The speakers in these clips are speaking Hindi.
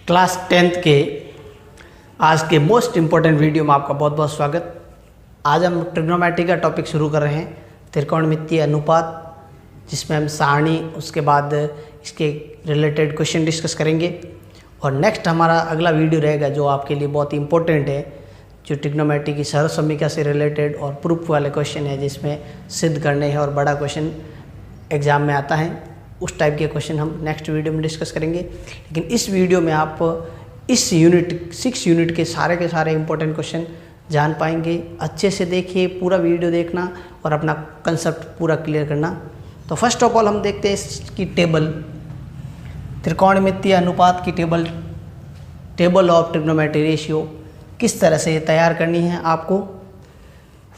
क्लास 10th के आज के मोस्ट इम्पोर्टेंट वीडियो में आपका बहुत बहुत स्वागत। आज हम ट्रिग्नोमेट्री का टॉपिक शुरू कर रहे हैं, त्रिकोणमितीय अनुपात, जिसमें हम सारणी, उसके बाद इसके रिलेटेड क्वेश्चन डिस्कस करेंगे। और नेक्स्ट हमारा अगला वीडियो रहेगा जो आपके लिए बहुत ही इम्पोर्टेंट है, जो ट्रिग्नोमेट्री की सरल समीकरण से रिलेटेड और प्रूफ वाले क्वेश्चन है, जिसमें सिद्ध करने हैं और बड़ा क्वेश्चन एग्ज़ाम में आता है। उस टाइप के क्वेश्चन हम नेक्स्ट वीडियो में डिस्कस करेंगे। लेकिन इस वीडियो में आप इस यूनिट 6 यूनिट के सारे इंपॉर्टेंट क्वेश्चन जान पाएंगे। अच्छे से देखिए, पूरा वीडियो देखना और अपना कंसेप्ट पूरा क्लियर करना। तो फर्स्ट ऑफ ऑल हम देखते हैं इसकी टेबल, त्रिकोणमितीय अनुपात की टेबल ऑफ ट्रिग्नोमेट्री रेशियो किस तरह से तैयार करनी है आपको।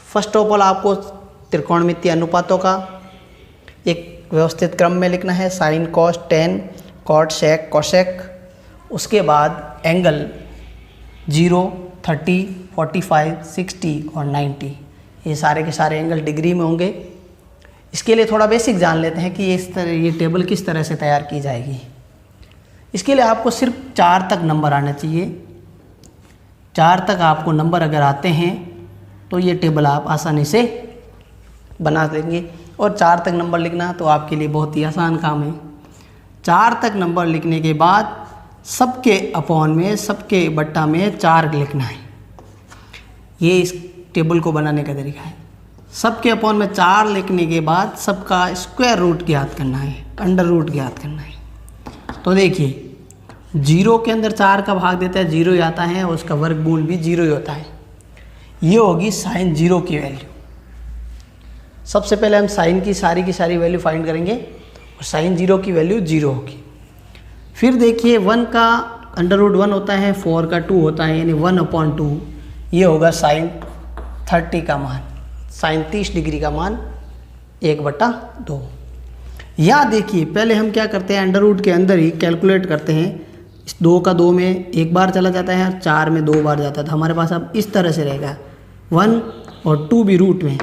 फर्स्ट ऑफ ऑल आपको त्रिकोणमितीय अनुपातों का एक व्यवस्थित क्रम में लिखना है, साइन, कॉस, टेन, कॉट, सेक, कोसेक। उसके बाद एंगल 0, 30, 45, 60 और 90, ये सारे के सारे एंगल डिग्री में होंगे। इसके लिए थोड़ा बेसिक जान लेते हैं कि ये टेबल किस तरह से तैयार की जाएगी। इसके लिए आपको सिर्फ 4 तक नंबर आना चाहिए। 4 तक आपको नंबर अगर आते हैं तो ये टेबल आप आसानी से बना देंगे। और 4 तक नंबर लिखना तो आपके लिए बहुत ही आसान काम है। 4 तक नंबर लिखने के बाद सबके अपॉन में, सबके बट्टा में 4 लिखना है। ये इस टेबल को बनाने का तरीका है। सबके अपॉन में 4 लिखने के बाद सबका स्क्वायर रूट ज्ञात करना है, अंडर रूट ज्ञात करना है। तो देखिए, 0 के अंदर 4 का भाग देता है 0 ही आता है, और उसका वर्गमूल भी 0 ही होता है। ये होगी साइन 0 की वैल्यू। सबसे पहले हम साइन की सारी वैल्यू फाइंड करेंगे और साइन 0 की वैल्यू 0 होगी। फिर देखिए, 1 का अंडर रूट 1 होता है, 4 का 2 होता है, यानी 1/2। ये होगा साइन 30 का मान, साइन 30 डिग्री का मान 1/2। यहाँ देखिए, पहले हम क्या करते हैं, अंडर रूट के अंदर ही कैलकुलेट करते हैं। इस 2 का 2 में 1 बार चला जाता है और 4 में 2 बार जाता था। हमारे पास अब इस तरह से रहेगा, 1 और 2 भी रूट में।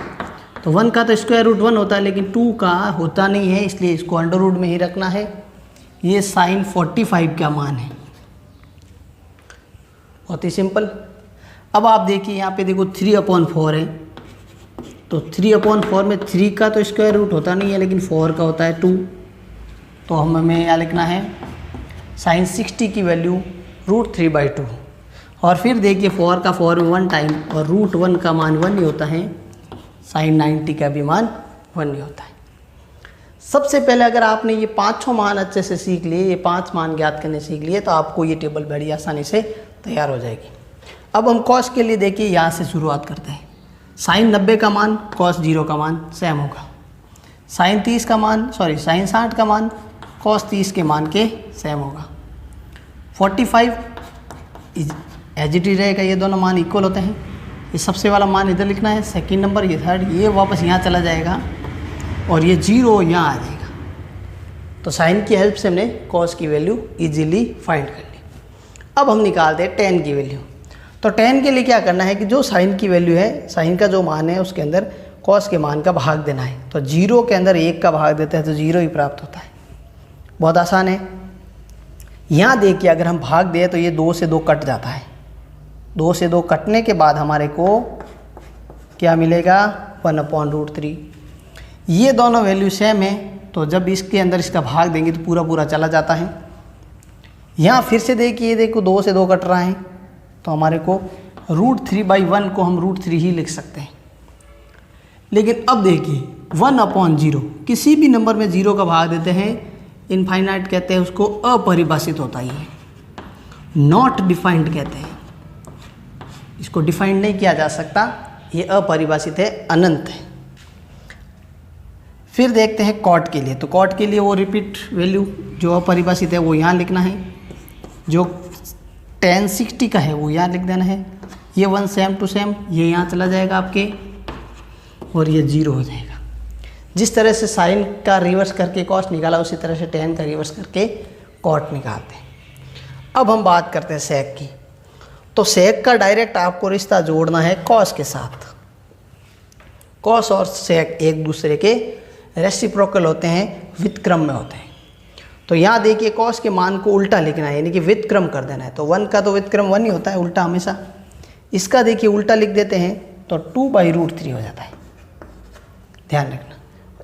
तो 1 का तो स्क्वायर रूट 1 होता है, लेकिन 2 का होता नहीं है, इसलिए इसको अंडर रूट में ही रखना है। ये साइन 45 का मान है, बहुत ही सिंपल। अब आप देखिए, यहाँ पे देखो 3/4 है, तो 3/4 में 3 का तो स्क्वायर रूट होता नहीं है, लेकिन 4 का होता है 2। तो हमें यहाँ लिखना है साइन 60 की वैल्यू √3/2। और फिर देखिए, 4 का 4 में 1 टाइम, और √1 का मान 1 ही होता है, साइन 90 का भी मान 1 ही होता है। सबसे पहले अगर आपने ये 5 मान अच्छे से सीख लिए, ये 5 मान ज्ञात करने सीख लिए, तो आपको ये टेबल बड़ी आसानी से तैयार हो जाएगी। अब हम कॉस के लिए देखिए, यहाँ से शुरुआत करते हैं। साइन 90 का मान, कॉस 0 का मान सेम होगा। साइन 60 का मान कॉस 30 के मान के सेम होगा। 45 एज इट इज रहेगा, ये दोनों मान इक्वल होते हैं। ये सबसे वाला मान इधर लिखना है, सेकंड नंबर, ये थर्ड, ये वापस यहाँ चला जाएगा और ये 0 यहाँ आ जाएगा। तो साइन की हेल्प से हमने कॉस की वैल्यू इजीली फाइंड कर ली। अब हम निकालते हैं टेन की वैल्यू। तो टेन के लिए क्या करना है कि जो साइन की वैल्यू है, साइन का जो मान है, उसके अंदर कॉस के मान का भाग देना है। तो 0 के अंदर 1 का भाग देते हैं तो 0 ही प्राप्त होता है। बहुत आसान है। यहाँ देखिए, अगर हम भाग दें तो ये 2 से 2 कट जाता है। 2 से 2 कटने के बाद हमारे को क्या मिलेगा, 1/√3। ये दोनों वैल्यू सेम है, तो जब इसके अंदर इसका भाग देंगे तो पूरा चला जाता है। यहाँ फिर से देखिए, देखो 2 से 2 कट रहा है, तो हमारे को √3/1 को हम √3 ही लिख सकते हैं। लेकिन अब देखिए, 1/0, किसी भी नंबर में 0 का भाग देते हैं, इनफाइनाइट कहते हैं उसको, अपरिभाषित होता ही है, नॉट डिफाइंड कहते हैं। इसको डिफाइंड नहीं किया जा सकता, ये अपरिभाषित है, अनंत है। फिर देखते हैं कॉट के लिए। तो कॉट के लिए वो रिपीट वैल्यू जो अपरिभाषित है वो यहाँ लिखना है, जो tan 60 का है वो यहाँ लिख देना है। ये 1 सेम टू सेम, ये यहाँ चला जाएगा आपके, और ये 0 हो जाएगा। जिस तरह से साइन का रिवर्स करके कॉस निकाला, उसी तरह से tan का रिवर्स करके कॉट निकालते हैं। अब हम बात करते हैं सेक की। तो सेक का डायरेक्ट आपको रिश्ता जोड़ना है कॉस के साथ। कॉस और सेक एक दूसरे के रेसिप्रोकल होते हैं, व्युत्क्रम में होते हैं। तो यहाँ देखिए कॉस के मान को उल्टा लिखना है, यानी कि व्युत्क्रम कर देना है। तो 1 का तो व्युत्क्रम 1 ही होता है उल्टा हमेशा। इसका देखिए उल्टा लिख देते हैं तो 2/√3 हो जाता है, ध्यान रखना।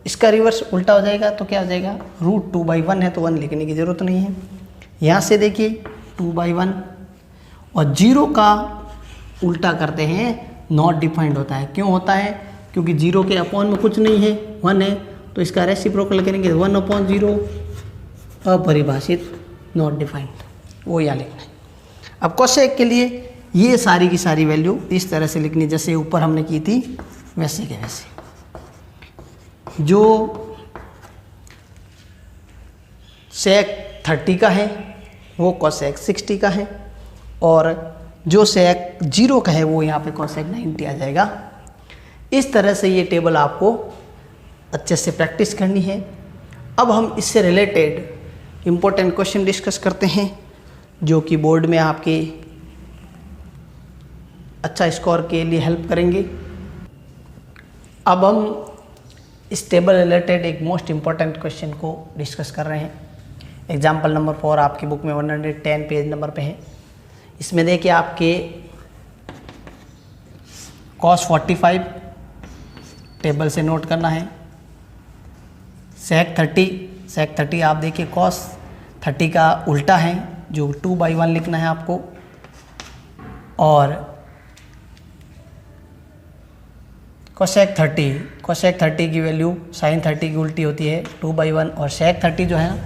इसका रिवर्स उल्टा हो जाएगा तो क्या हो जाएगा, √2/1 है तो 1 लिखने की ज़रूरत नहीं है। यहाँ से देखिए 2/1 और 0 का उल्टा करते हैं, नॉट डिफाइंड होता है। क्यों होता है, क्योंकि 0 के अपॉन में कुछ नहीं है, 1 है, तो इसका रेसिप्रोकल करेंगे 1/0 अपरिभाषित, नॉट डिफाइंड, वो यहाँ लिखना है। अब कोसेक के लिए ये सारी की सारी वैल्यू इस तरह से लिखनी जैसे ऊपर हमने की थी वैसे के वैसे। जो सेक 30 का है वो कोसेक 60 का है, और जो सेक 0 का है वो यहाँ पे कोसेक 90 आ जाएगा। इस तरह से ये टेबल आपको अच्छे से प्रैक्टिस करनी है। अब हम इससे रिलेटेड इम्पोर्टेंट क्वेश्चन डिस्कस करते हैं जो कि बोर्ड में आपके अच्छा स्कोर के लिए हेल्प करेंगे। अब हम इस टेबल रिलेटेड एक मोस्ट इम्पॉर्टेंट क्वेश्चन को डिस्कस कर रहे हैं। एग्जाम्पल नंबर 4 आपकी बुक में 110 पेज नंबर पे है। इसमें देखिए आपके cos 45 टेबल से नोट करना है। sec 30 आप देखिए cos 30 का उल्टा है जो 2/1 लिखना है आपको, और cosec 30 की वैल्यू sin 30 की उल्टी होती है 2/1, और sec 30 जो है ना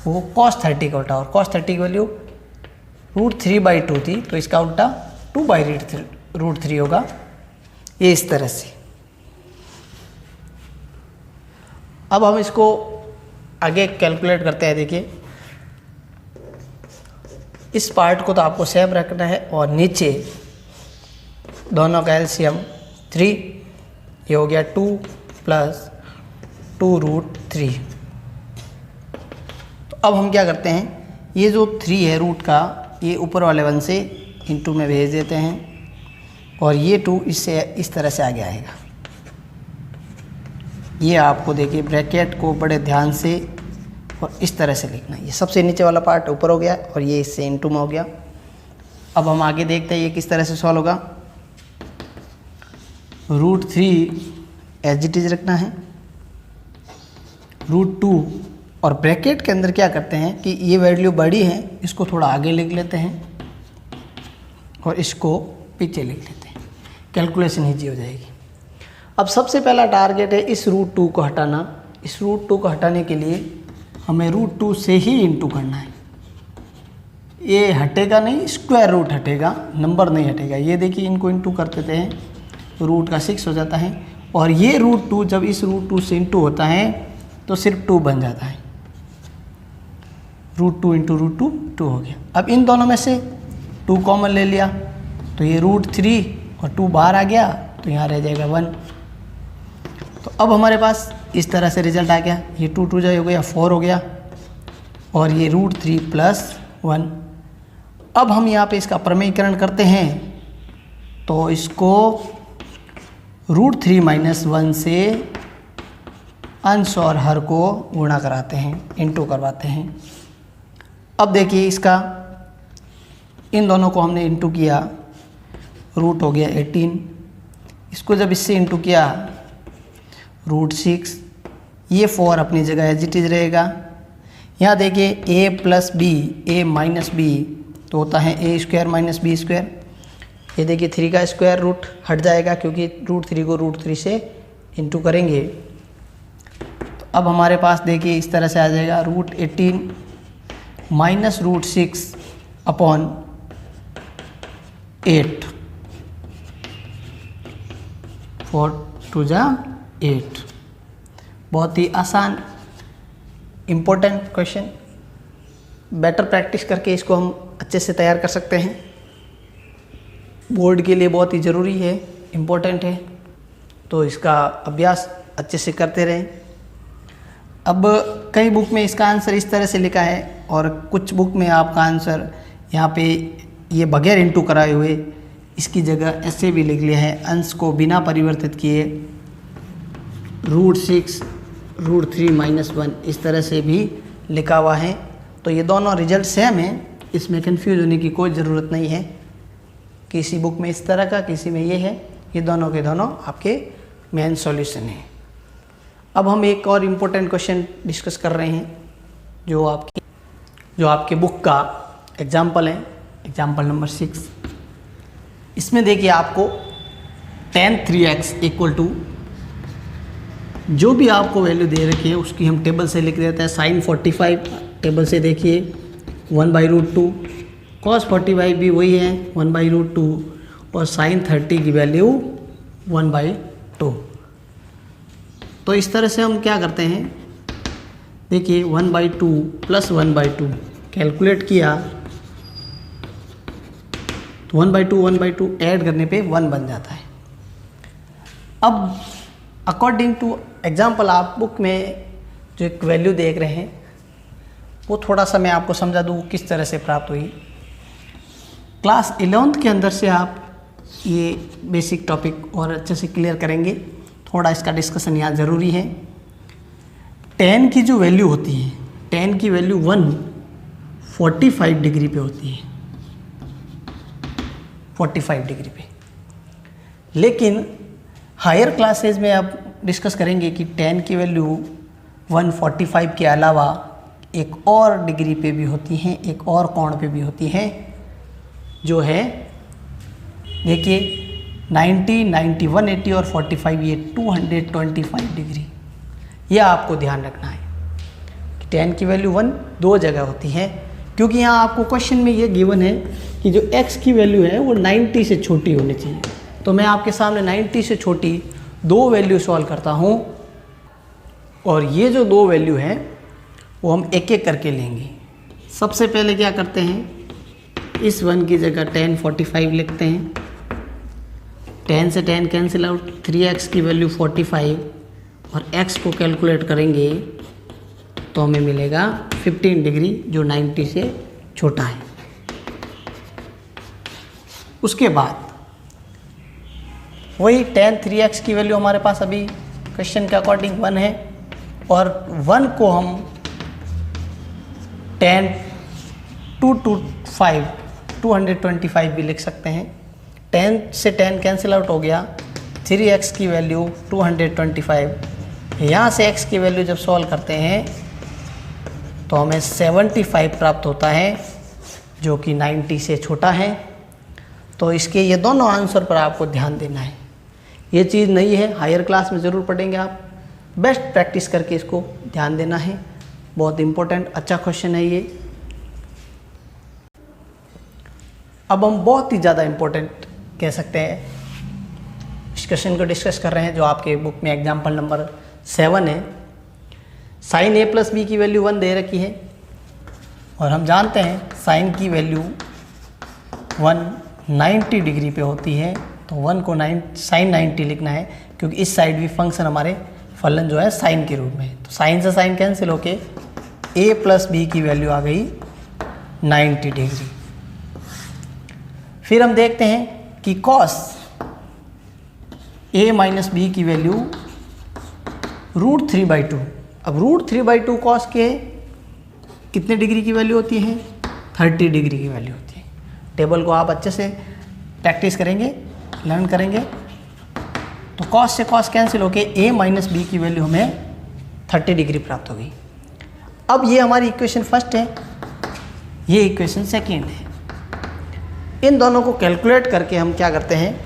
वो cos 30 का उल्टा, और cos 30 की वैल्यू √3/2 थी तो इसका उल्टा 2/√3 होगा। ये इस तरह से। अब हम इसको आगे कैलकुलेट करते हैं। देखिए इस पार्ट को तो आपको सेम रखना है, और नीचे दोनों का एलसीएम 3, ये हो गया 2 + 2√3। तो अब हम क्या करते हैं, ये जो 3 है रूट का, ये ऊपर वाले 1 से इंटू में भेज देते हैं, और ये 2 इससे इस तरह से आगे आएगा। ये आपको देखिए ब्रैकेट को बड़े ध्यान से और इस तरह से लिखना है। ये सबसे नीचे वाला पार्ट ऊपर हो गया और ये इससे इंटू में हो गया। अब हम आगे देखते हैं ये किस तरह से सॉल्व होगा। √3 एज इट इज रखना है, √2, और ब्रैकेट के अंदर क्या करते हैं कि ये वैल्यू बड़ी है, इसको थोड़ा आगे लिख लेते हैं और इसको पीछे लिख लेते हैं, कैलकुलेशन ईजी हो जाएगी। अब सबसे पहला टारगेट है इस √2 को हटाना। इस √2 को हटाने के लिए हमें √2 से ही इंटू करना है। ये हटेगा नहीं, स्क्वायर रूट हटेगा, नंबर नहीं हटेगा। ये देखिए इनको इंटू कर देते हैं तो रूट का 6 हो जाता है, और ये √2 जब इस √2 से इंटू होता है तो सिर्फ 2 बन जाता है। √2 × √2 2 हो गया। अब इन दोनों में से 2 कॉमन ले लिया तो ये √3 और 2 बाहर आ गया तो यहाँ रह जाएगा 1। तो अब हमारे पास इस तरह से रिजल्ट आ गया। ये 2 2 हो गया 4 हो गया, और ये √3 + 1। अब हम यहाँ पे इसका प्रमेयीकरण करते हैं तो इसको √3 - 1 से अंश और हर को गुणा कराते हैं, इंटू करवाते हैं। अब देखिए इसका इन दोनों को हमने इंटू किया, रूट हो गया 18। इसको जब इससे इंटू किया √6, ये 4 अपनी जगह एज इट इज रहेगा। यहाँ देखिए a + b, a - b तो होता है a² - b²। ये देखिए 3 का स्क्वायर रूट हट जाएगा क्योंकि √3 को √3 से इंटू करेंगे। तो अब हमारे पास देखिए इस तरह से आ जाएगा √18 - √6 अपॉन 8, 4 2 जा 8। बहुत ही आसान इम्पोर्टेंट क्वेश्चन, बेटर प्रैक्टिस करके इसको हम अच्छे से तैयार कर सकते हैं। बोर्ड के लिए बहुत ही ज़रूरी है, इम्पोर्टेंट है, तो इसका अभ्यास अच्छे से करते रहें। अब कई बुक में इसका आंसर इस तरह से लिखा है और कुछ बुक में आपका आंसर यहाँ पे ये बगैर इंटू कराए हुए इसकी जगह ऐसे भी लिख लिया है, अंश को बिना परिवर्तित किए √6 √3 - 1 इस तरह से भी लिखा हुआ है। तो ये दोनों रिजल्ट सेम है, इसमें कंफ्यूज होने की कोई ज़रूरत नहीं है। किसी बुक में इस तरह का, किसी में ये है। ये दोनों के दोनों आपके मेन सॉल्यूशन है। अब हम एक और इम्पोर्टेंट क्वेश्चन डिस्कस कर रहे हैं जो आपके बुक का एग्जाम्पल है, एग्जाम्पल नंबर 6। इसमें देखिए आपको tan 3x इक्वल टू जो भी आपको वैल्यू दे रखी है उसकी हम टेबल से लिख देते हैं। sin 45 टेबल से देखिए 1/√2, cos 45 भी वही है 1/√2 और sin 30 की वैल्यू 1/2। तो इस तरह से हम क्या करते हैं, देखिए 1/2 प्लस 1/2 कैलकुलेट किया तो 1/2 ऐड करने पे 1 बन जाता है। अब अकॉर्डिंग टू एग्जाम्पल आप बुक में जो एक वैल्यू देख रहे हैं वो थोड़ा सा मैं आपको समझा दूँ किस तरह से प्राप्त हुई। क्लास 11th के अंदर से आप ये बेसिक टॉपिक और अच्छे से क्लियर करेंगे। थोड़ा इसका डिस्कशन यहाँ ज़रूरी है। tan की जो वैल्यू होती है, tan की वैल्यू 145 डिग्री पे होती है, 45 डिग्री पे। लेकिन हायर क्लासेस में आप डिस्कस करेंगे कि tan की वैल्यू 145 के अलावा एक और डिग्री पे भी होती हैं, एक और कोण पे भी होती हैं, जो है देखिए 90, 90, 180 और 45, ये 225 डिग्री। यह आपको ध्यान रखना है कि tan की वैल्यू 1 दो जगह होती है, क्योंकि यहाँ आपको क्वेश्चन में ये गिवन है कि जो x की वैल्यू है वो 90 से छोटी होनी चाहिए। तो मैं आपके सामने 90 से छोटी दो वैल्यू सॉल्व करता हूँ और ये जो दो वैल्यू है वो हम एक एक करके लेंगे। सबसे पहले क्या करते हैं, इस 1 की जगह tan 45 लिखते हैं। tan से tan कैंसिल आउट, 3x की वैल्यू 45 और x को कैलकुलेट करेंगे तो हमें मिलेगा 15 डिग्री जो 90 से छोटा है। उसके बाद वही tan 3x की वैल्यू हमारे पास अभी क्वेश्चन के अकॉर्डिंग 1 है और 1 को हम tan 225 भी लिख सकते हैं। tan से tan कैंसिल आउट हो गया, 3x की वैल्यू 225। यहाँ से x की वैल्यू जब सॉल्व करते हैं तो हमें 75 प्राप्त होता है जो कि 90 से छोटा है। तो इसके ये दोनों आंसर पर आपको ध्यान देना है। ये चीज़ नहीं है, हायर क्लास में ज़रूर पढ़ेंगे आप। बेस्ट प्रैक्टिस करके इसको ध्यान देना है, बहुत इम्पोर्टेंट अच्छा क्वेश्चन है ये। अब हम बहुत ही ज़्यादा इम्पोर्टेंट कह सकते हैं इस क्वेश्चन को डिस्कस कर रहे हैं जो आपके बुक में एग्जाम्पल नंबर 7 है। sin a प्लस बी की वैल्यू 1 दे रखी है और हम जानते हैं sin की वैल्यू 190 डिग्री पे होती है। तो 1 को sin 90 लिखना है क्योंकि इस साइड भी फंक्शन हमारे फलन जो है साइन के रूप में है। तो साइन से साइन कैंसिल होके a प्लस बी की वैल्यू आ गई 90 डिग्री। फिर हम देखते हैं कि cos a माइनस बी की वैल्यू √3/2। अब √3/2 cos के कितने डिग्री की वैल्यू होती है, 30 डिग्री की वैल्यू होती है। टेबल को आप अच्छे से प्रैक्टिस करेंगे, लर्न करेंगे तो cos से cos कैंसिल होके a माइनस बी की वैल्यू हमें 30 डिग्री प्राप्त होगी। अब ये हमारी इक्वेशन फर्स्ट है, ये इक्वेशन सेकेंड है। इन दोनों को कैलकुलेट करके हम क्या करते हैं,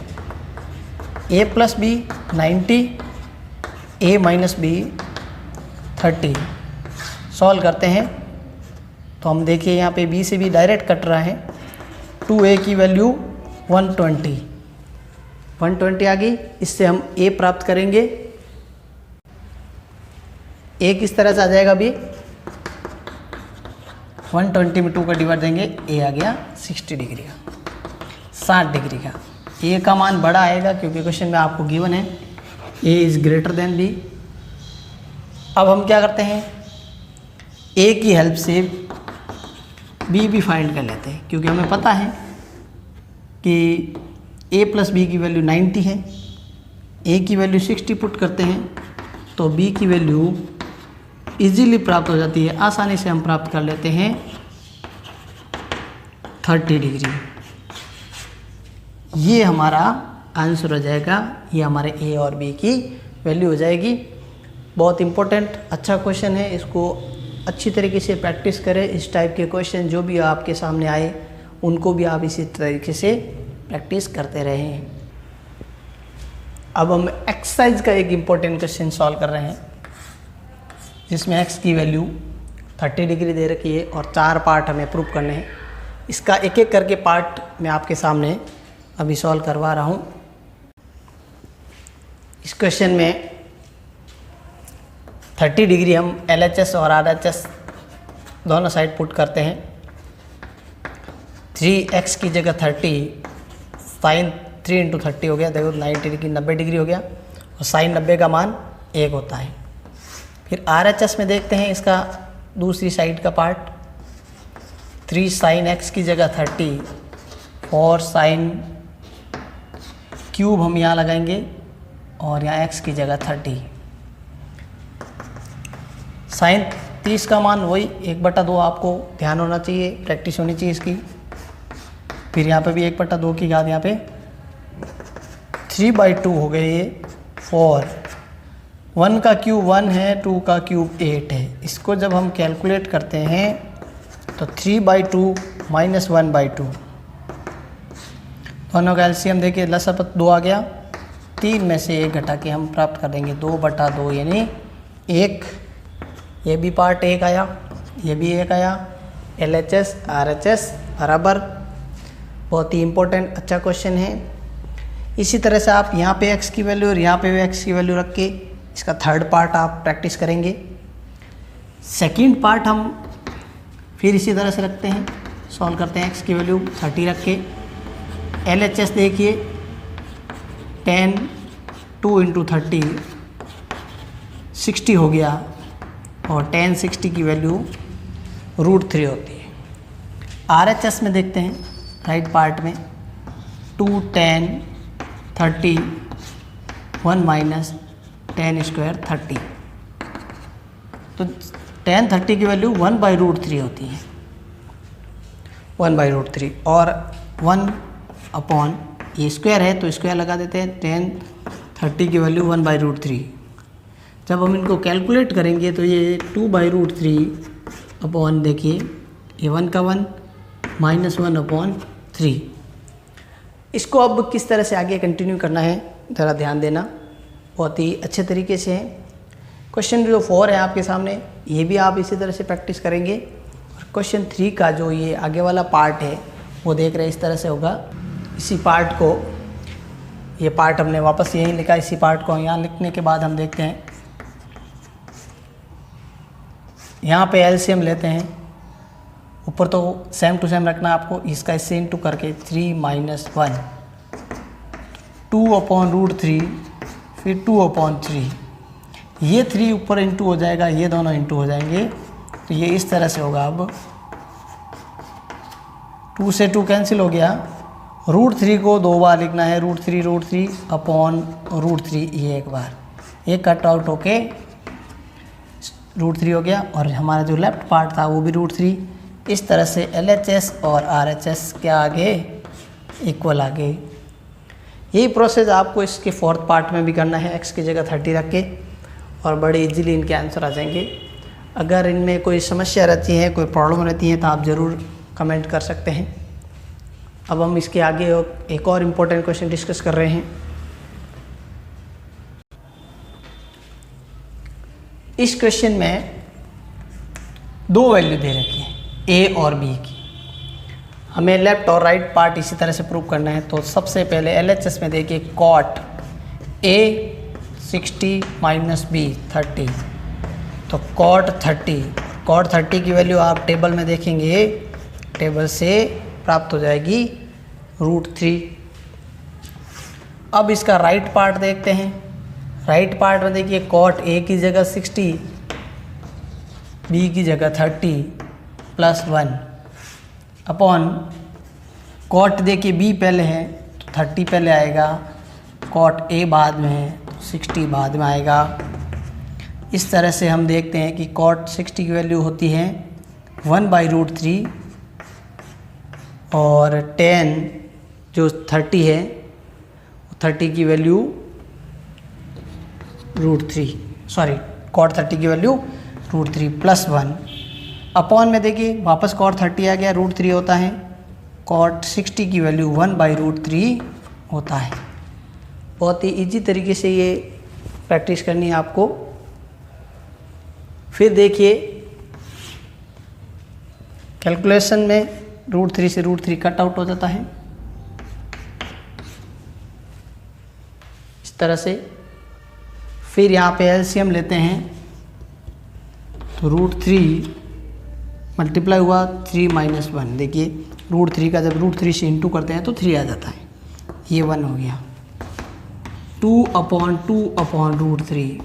a plus b 90, a minus b 30 solve करते हैं तो हम देखिए यहाँ पे b से b डायरेक्ट कट रहा है। 2a की वैल्यू 120 आ गई। इससे हम a प्राप्त करेंगे। a किस तरह से आ जाएगा अभी, 120 में 2 का डिवाइड देंगे, a आ गया 60 डिग्री का, 60 डिग्री का। a का मान बड़ा आएगा क्योंकि क्वेश्चन में आपको गिवन है a is greater than b। अब हम क्या करते हैं, a की हेल्प से b भी फाइंड कर लेते हैं क्योंकि हमें पता है कि a प्लस बी की वैल्यू 90 है, a की वैल्यू 60 पुट करते हैं तो b की वैल्यू इजीली प्राप्त हो जाती है, आसानी से हम प्राप्त कर लेते हैं 30 डिग्री। ये हमारा आंसर हो जाएगा, ये हमारे ए और बी की वैल्यू हो जाएगी। बहुत इम्पोर्टेंट अच्छा क्वेश्चन है, इसको अच्छी तरीके से प्रैक्टिस करें। इस टाइप के क्वेश्चन जो भी आपके सामने आए उनको भी आप इसी तरीके से प्रैक्टिस करते रहें। अब हम एक्सरसाइज का एक इम्पोर्टेंट क्वेश्चन सॉल्व कर रहे हैं, जिसमें एक्स की वैल्यू 30 डिग्री दे रखी है और 4 पार्ट हमें प्रूव करने हैं। इसका एक एक करके पार्ट मैं आपके सामने अभी सॉल्व करवा रहा हूँ। इस क्वेश्चन में 30 डिग्री हम LHS और RHS दोनों साइड पुट करते हैं। 3x की जगह 30, साइन 3 इंटू 30 हो गया, देखो 90 डिग्री 90 डिग्री हो गया, और साइन 90 का मान 1 होता है। फिर RHS में देखते हैं इसका दूसरी साइड का पार्ट। 3 साइन x की जगह 30, 4 साइन क्यूब हम यहाँ लगाएंगे और यहाँ x की जगह 30। साइन 30 का मान वही 1/2 आपको ध्यान होना चाहिए, प्रैक्टिस होनी चाहिए इसकी। फिर यहाँ पे भी 1/2 की घात, यहाँ पे 3/2 हो गए ये 4। 1 का क्यूब 1 है, 2 का क्यूब 8 है। इसको जब हम कैलकुलेट करते हैं तो 3/2 माइनस 1/2, दोनों का एलसीएम देखिए, लसापत 2 आ गया। 3 में से 1 घटा के हम प्राप्त कर देंगे 2/2 यानी 1। ये भी पार्ट 1 आया, ये भी 1 आया। LHS RHS बराबर, बहुत ही इम्पोर्टेंट अच्छा क्वेश्चन है। इसी तरह से आप यहाँ पे x की वैल्यू और यहाँ पे भी x की वैल्यू रख के इसका थर्ड पार्ट आप प्रैक्टिस करेंगे। सेकंड पार्ट हम फिर इसी तरह से रखते हैं, सॉल्व करते हैं। x की वैल्यू 30 रख के LHS देखिए 10 2 इंटू 30 60 हो गया, और 10 60 की वैल्यू √3 होती है। RHS में देखते हैं राइट पार्ट में 2 10 30 1 माइनस 10 स्क्वायर 30, तो 10 30 की वैल्यू 1/√3 होती है, 1/√3, और 1 अपॉन ये स्क्वायर है तो स्क्वायर लगा देते हैं। 10 30 की वैल्यू 1/√3। जब हम इनको कैलकुलेट करेंगे तो ये 2/√3 अपॉन, देखिए ये 1 का 1 माइनस 1/3। इसको अब किस तरह से आगे कंटिन्यू करना है ज़रा ध्यान देना, बहुत ही अच्छे तरीके से है। क्वेश्चन जो 4 है आपके सामने, ये भी आप इसी तरह से प्रैक्टिस करेंगे। और क्वेश्चन 3 का जो ये आगे वाला पार्ट है वो देख रहे हैं इस तरह से होगा। इसी पार्ट को, ये पार्ट हमने वापस यहीं लिखा, इसी पार्ट को यहाँ लिखने के बाद हम देखते हैं, यहाँ पे एलसीएम लेते हैं। ऊपर तो सेम टू सेम रखना आपको, इसका इससे इंटू करके 3 माइनस 1 2/√3, फिर 2/3। ये 3 ऊपर इंटू हो जाएगा, ये दोनों इंटू हो जाएंगे, तो ये इस तरह से होगा। अब 2 से 2 कैंसिल हो गया। √3 को 2 बार लिखना है, √3 अपॉन √3 ये एक बार, ये कट आउट होके √3 हो गया, और हमारा जो लेफ्ट पार्ट था वो भी √3। इस तरह से LHS और RHS के आगे इक्वल आगे। यही प्रोसेस आपको इसके 4th पार्ट में भी करना है, x की जगह 30 रख के, और बड़े इजीली इनके आंसर आ जाएंगे। अगर इनमें कोई समस्या रहती है, कोई प्रॉब्लम रहती है, तो आप ज़रूर कमेंट कर सकते हैं। अब हम इसके आगे एक और इम्पोर्टेंट क्वेश्चन डिस्कस कर रहे हैं। इस क्वेश्चन में 2 वैल्यू दे रखी है, A और B की। हमें लेफ्ट और राइट पार्ट इसी तरह से प्रूव करना है। तो सबसे पहले LHS में देखिए cot A 60 माइनस B 30, तो cot 30 की वैल्यू आप टेबल में देखेंगे, टेबल से प्राप्त हो जाएगी √3। अब इसका राइट पार्ट देखते हैं। राइट पार्ट में देखिए cot A की जगह 60, B की जगह 30 प्लस 1 अपॉन cot देखिए B पहले है तो 30 पहले आएगा, cot A बाद में है तो 60 बाद में आएगा। इस तरह से हम देखते हैं कि cot 60 की वैल्यू होती है 1/√3 और tan जो 30 है 30 की वैल्यू cot 30 की वैल्यू √3 +1 अपॉन में देखिए वापस cot 30 आ गया, √3 होता है, cot 60 की वैल्यू 1/√3 होता है। बहुत ही इजी तरीके से ये प्रैक्टिस करनी है आपको। फिर देखिए कैलकुलेशन में √3 से √3 कट आउट हो जाता है इस तरह से। फिर यहाँ पे एलसीएम लेते हैं तो √3 मल्टीप्लाई हुआ 3 - 1, देखिए √3 का जब √3 से इंटू करते हैं तो 3 आ जाता है, ये 1 हो गया। 2/2/√3।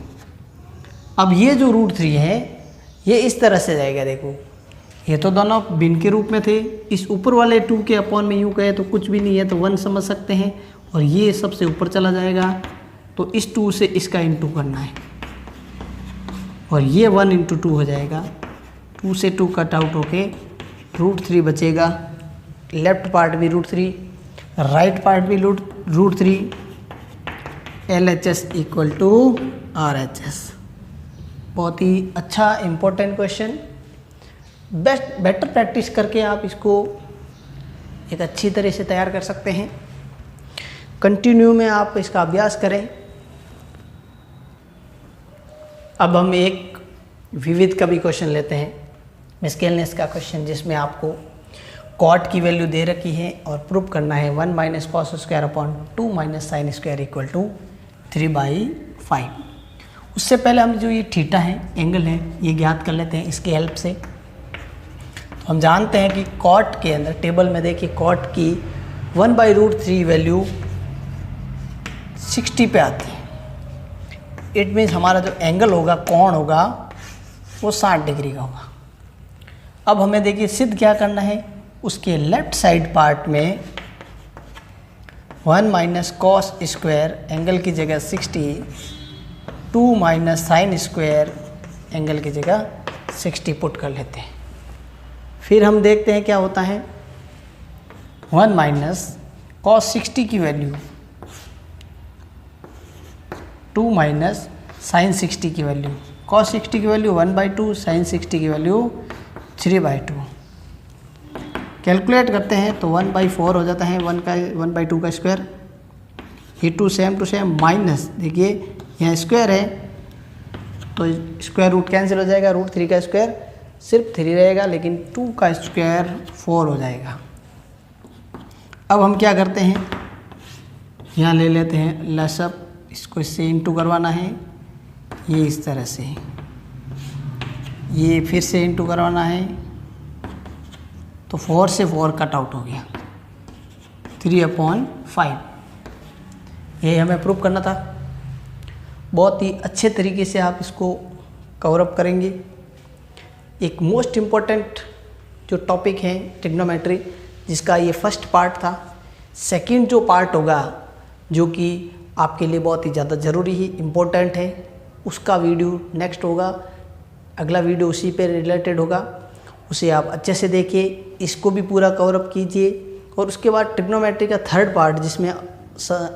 अब ये जो √3 है ये इस तरह से जाएगा, देखो ये तो दोनों भिन्न के रूप में थे, इस ऊपर वाले 2 के अपॉन में यूँ कहे तो कुछ भी नहीं है तो 1 समझ सकते हैं, और ये सबसे ऊपर चला जाएगा तो इस 2 से इसका इंटू करना है और ये 1 × 2 हो जाएगा। 2 से 2 कट आउट होके √3 बचेगा, लेफ्ट पार्ट भी √3 राइट पार्ट भी √3, LHS = RHS। बहुत ही अच्छा इम्पोर्टेंट क्वेश्चन, बेटर प्रैक्टिस करके आप इसको एक अच्छी तरह से तैयार कर सकते हैं। कंटिन्यू में आप इसका अभ्यास करें। अब हम एक विविध का भी क्वेश्चन लेते हैं, मिसकेलनेस का क्वेश्चन, जिसमें आपको cot की वैल्यू दे रखी है और प्रूव करना है 1 - cos² / 2 - sin² = 3/5। उससे पहले हम जो ये थीटा है, एंगल है, ये ज्ञात कर लेते हैं इसके हेल्प से। तो हम जानते हैं कि cot के अंदर टेबल में देखिए cot की 1/√3 वैल्यू 60 पे आती है। इट मीन्स हमारा जो एंगल होगा, कोण होगा, वो 60 डिग्री का होगा। अब हमें देखिए सिद्ध क्या करना है, उसके लेफ्ट साइड पार्ट में 1 - cos² एंगल की जगह 60, 2 - sin² एंगल की जगह 60 पुट कर लेते हैं। फिर हम देखते हैं क्या होता है। 1 - cos 60 की वैल्यू 2 - sin 60 की वैल्यू, cos 60 की वैल्यू 1/2, sin 60 की वैल्यू 3/2। कैलकुलेट करते हैं तो 1/4 हो जाता है, 1/2 का स्क्वायर, ये 2 सेम टू सेम माइनस, देखिए यहाँ स्क्वायर है तो स्क्वायर रूट कैंसिल हो जाएगा, √3 का स्क्वायर सिर्फ 3 रहेगा, लेकिन 2 का स्क्वायर 4 हो जाएगा। अब हम क्या करते हैं, यहाँ ले लेते हैं लसअप, इसको इससे इंटू करवाना है, ये इस तरह से, ये फिर से इंटू करवाना है, तो 4 से 4 कट आउट हो गया, 3/5। ये हमें प्रूव करना था। बहुत ही अच्छे तरीके से आप इसको कवर अप करेंगे। एक मोस्ट इम्पॉर्टेंट जो टॉपिक है ट्रिग्नोमेट्री, जिसका ये फर्स्ट पार्ट था। सेकंड जो पार्ट होगा, जो कि आपके लिए बहुत ही ज़्यादा ज़रूरी ही इम्पोर्टेंट है, उसका वीडियो नेक्स्ट होगा। अगला वीडियो उसी पे रिलेटेड होगा, उसे आप अच्छे से देखिए, इसको भी पूरा कवर अप कीजिए। और उसके बाद ट्रिग्नोमेट्री का थर्ड पार्ट, जिसमें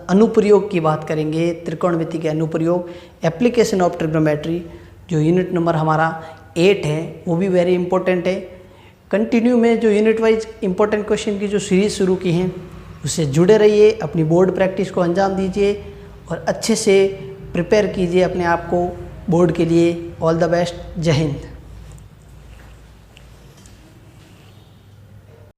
अनुप्रयोग की बात करेंगे, त्रिकोणमिति के अनुप्रयोग, एप्लीकेशन ऑफ ट्रिग्नोमेट्री, जो यूनिट नंबर हमारा 8 है, वो भी वेरी इंपॉर्टेंट है। कंटिन्यू में जो यूनिट वाइज इंपॉर्टेंट क्वेश्चन की जो सीरीज़ शुरू की हैं, उससे जुड़े रहिए, अपनी बोर्ड प्रैक्टिस को अंजाम दीजिए और अच्छे से प्रिपेयर कीजिए अपने आप को बोर्ड के लिए। ऑल द बेस्ट, जय हिंद।